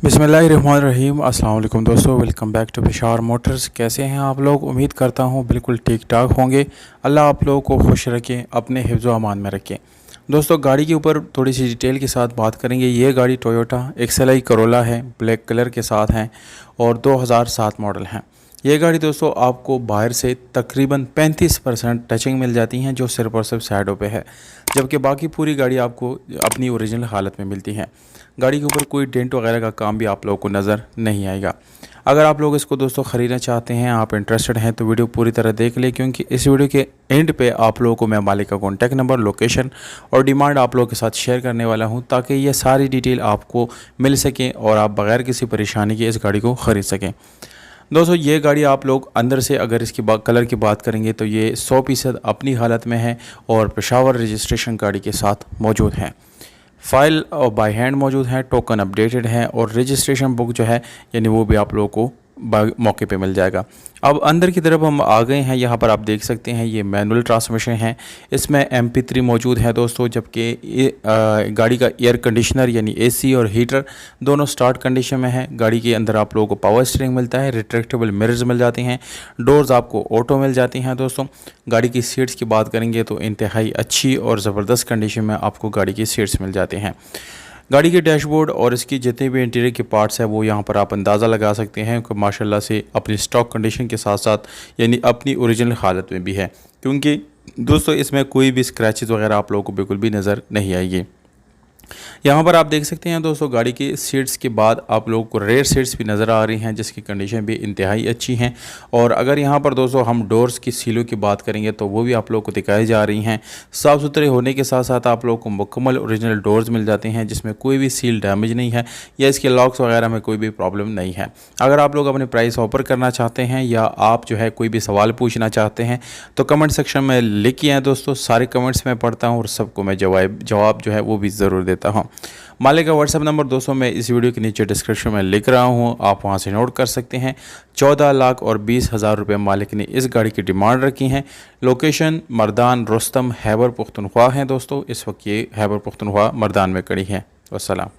बिस्मिल्लाहिर्रहमानिर्रहीम। अस्सलाम वालेकुम दोस्तों, welcome back to Peshawar motors. कैसे हैं आप लोग? उम्मीद करता हूं बिल्कुल ठीक ठाक होंगे। अल्लाह आप लोगों को खुश रखें, अपने हिफ्ज़ व अमान में रखें। दोस्तों, गाड़ी के ऊपर थोड़ी सी डिटेल के साथ बात करेंगे। ये गाड़ी टोयोटा एक्सएलआई करोला है, ब्लैक कलर के साथ हैं और 2007 मॉडल हैं। ये गाड़ी दोस्तों आपको बाहर से तकरीबन 35% टचिंग मिल जाती हैं, जो सिर्फ और सिर्फ साइडों पे है, जबकि बाकी पूरी गाड़ी आपको अपनी ओरिजिनल हालत में मिलती है। गाड़ी के ऊपर कोई डेंट वगैरह का काम भी आप लोगों को नज़र नहीं आएगा। अगर आप लोग इसको दोस्तों ख़रीदना चाहते हैं, आप इंटरेस्टेड हैं, तो वीडियो पूरी तरह देख लें, क्योंकि इस वीडियो के एंड पे आप लोगों को मैं मालिक का कॉन्टैक्ट नंबर, लोकेशन और डिमांड आप लोगों के साथ शेयर करने वाला हूं, ताकि ये सारी डिटेल आपको मिल सकें और आप बग़ैर किसी परेशानी के इस गाड़ी को ख़रीद सकें। दोस्तों, ये गाड़ी आप लोग अंदर से अगर इसकी कलर की बात करेंगे तो ये 100% अपनी हालत में है और पेशावर रजिस्ट्रेशन गाड़ी के साथ मौजूद है। फ़ाइल और बाय हैंड मौजूद है, टोकन अपडेटेड है और रजिस्ट्रेशन बुक जो है यानी वो भी आप लोगों को मौके पे मिल जाएगा। अब अंदर की तरफ हम आ गए हैं। यहाँ पर आप देख सकते हैं ये मैनुअल ट्रांसमिशन है। इसमें MP3 मौजूद है दोस्तों, जबकि गाड़ी का एयर कंडीशनर यानी AC और हीटर दोनों स्टार्ट कंडीशन में है। गाड़ी के अंदर आप लोगों को पावर स्टीयरिंग मिलता है, रिट्रैक्टेबल मिरर्स मिल जाते हैं, डोर्स आपको ऑटो मिल जाती हैं। दोस्तों, गाड़ी की सीट्स की बात करेंगे तो इंतहाई अच्छी और ज़बरदस्त कंडीशन में आपको गाड़ी की सीट्स मिल जाते हैं। गाड़ी के डैशबोर्ड और इसकी जितने भी इंटीरियर के पार्ट्स हैं वो यहाँ पर आप अंदाज़ा लगा सकते हैं कि माशाल्लाह से अपनी स्टॉक कंडीशन के साथ साथ यानी अपनी ओरिजिनल हालत में भी है, क्योंकि दोस्तों इसमें कोई भी स्क्रैचेस वगैरह आप लोगों को बिल्कुल भी नज़र नहीं आएगी। यहाँ पर आप देख सकते हैं दोस्तों, गाड़ी की सीट्स के बाद आप लोगों को रेयर सीट्स भी नज़र आ रही हैं, जिसकी कंडीशन भी इंतहाई अच्छी हैं। और अगर यहाँ पर दोस्तों हम डोर्स की सीलों की बात करेंगे तो वो भी आप लोगों को दिखाई जा रही हैं। साफ़ सुथरे होने के साथ साथ आप लोगों को मुकम्मल ओरिजिनल डोर्स मिल जाते हैं, जिसमें कोई भी सील डैमेज नहीं है या इसके लॉक्स वगैरह में कोई भी प्रॉब्लम नहीं है। अगर आप लोग अपने प्राइस ऑफर करना चाहते हैं या आप जो है कोई भी सवाल पूछना चाहते हैं तो कमेंट सेक्शन में लिखिए हैं दोस्तों, सारे कमेंट्स मैं पढ़ता हूँ और सबको मैं जवाब जो है वो भी ज़रूर देता हूँ। मालिक का व्हाट्सएप नंबर दोस्तों मैं इस वीडियो के नीचे डिस्क्रिप्शन में लिख रहा हूँ, आप वहाँ से नोट कर सकते हैं। 14,20,000 रुपये मालिक ने इस गाड़ी की डिमांड रखी हैं। लोकेशन मर्दान रुस्तम खैबर पख्तूनख्वा है दोस्तों। इस वक्त ये खैबर पख्तूनख्वा मर्दान में खड़ी है। वस्सलाम।